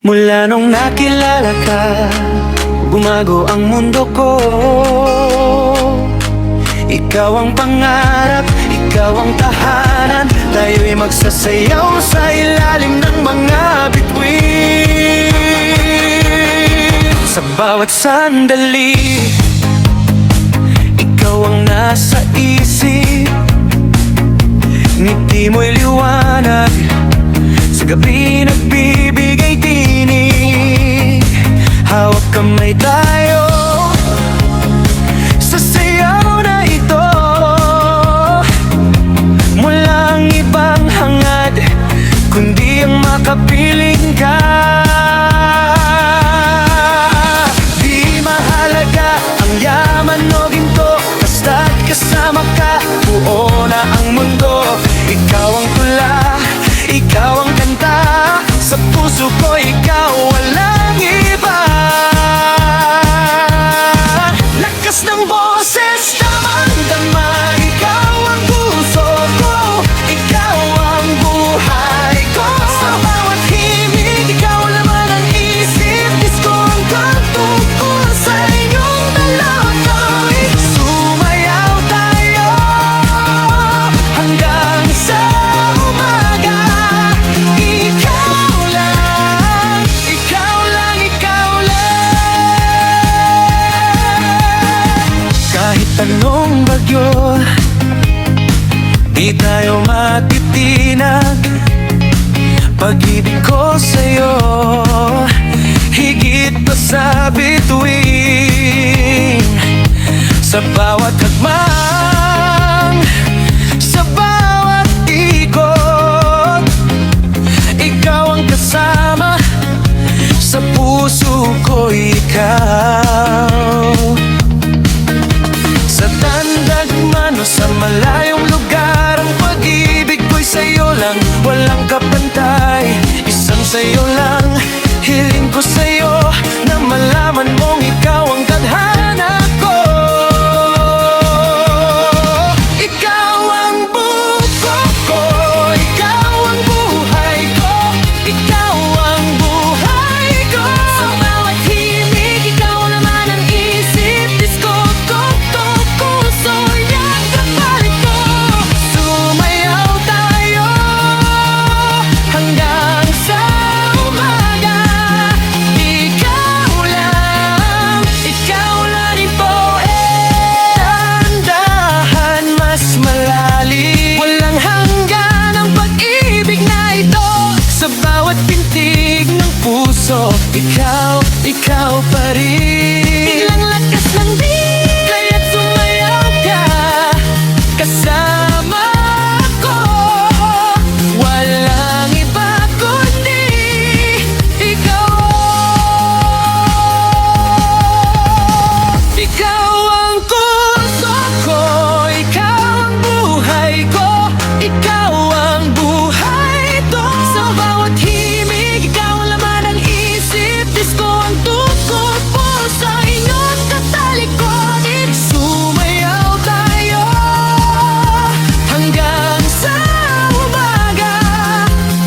Mula nung nakilala ka, bumago ang mundo ko. Ikaw ang pangarap, ikaw ang tahanan. Tayo'y magsasayaw sa ilalim ng mga bituin. Sa bawat sandali, ikaw ang nasa isip. Ngiti mo'y liwanag, sa gabi nagbibigay tinig. Hawak kamay tayo sa sayaw na ito. Walang ibang hangad kundi ang makapiling ka. Di mahalaga ang yaman o ginto, basta't kasama ka, buo na ang mundo. Ikaw ang tula, ikaw ang kanta, sa puso ko ikaw walang iba. Lakas ng boses, damang-dama, ikaw ang puso ko, ikaw ang buhay ko. Sa bawat himig, ikaw laman ang isip. Disko ang kanto ko sa inyong dalawa. Sumayaw tayo hanggang sa umaga. Ikaw lang, ikaw lang, ikaw lang. Kahit anong bagyo, di tayo matitinag. Pag-ibig ko sa'yo, higit pa sa bituin. Sa bawat hakbang, sa bawat ikot, ikaw ang kasama, sa puso ko ikaw. Sa tandag man o sa malayong lugar, ang pag-ibig ko'y sa'yo lang, walang kapantay. Isang sa'yo lang, hiling ko sa'yo, na malaman mong ikaw ang tadhana ko. Ikaw ang buko ko, ikaw ang buhay ko, ikaw ang buhay ko. Sa bawat himig, ikaw naman ang isip. Disko ko, puso yan kapalit ko. Sumayaw tayo hanggang sa umaga. Ikaw lang ito, tandahan mas malalim. Walang hanggan ang pag-ibig na ito. Sa bawat pintig ng puso, ikaw pa rin. Ilang lakas ng di, kaya't sumayaw ka kasama ko. Walang iba kundi ikaw. Ikaw ang puso ko, ikaw ang buhay ko, ikaw ang buhay to. Sa bawat himig, ikaw laman ang isip. Disko ang tuko, puso inyong katalikotin. Sumayaw tayo hanggang sa umaga.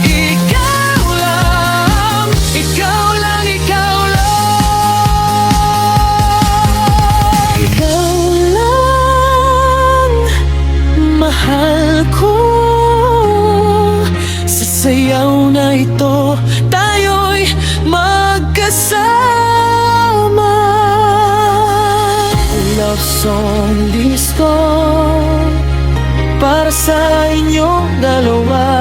Ikaw lang, ikaw lang, ikaw lang. Ikaw lang, mahal ko. Sa sayaw na ito, tayo'y magkasama. Love song listo para sa inyong dalawa.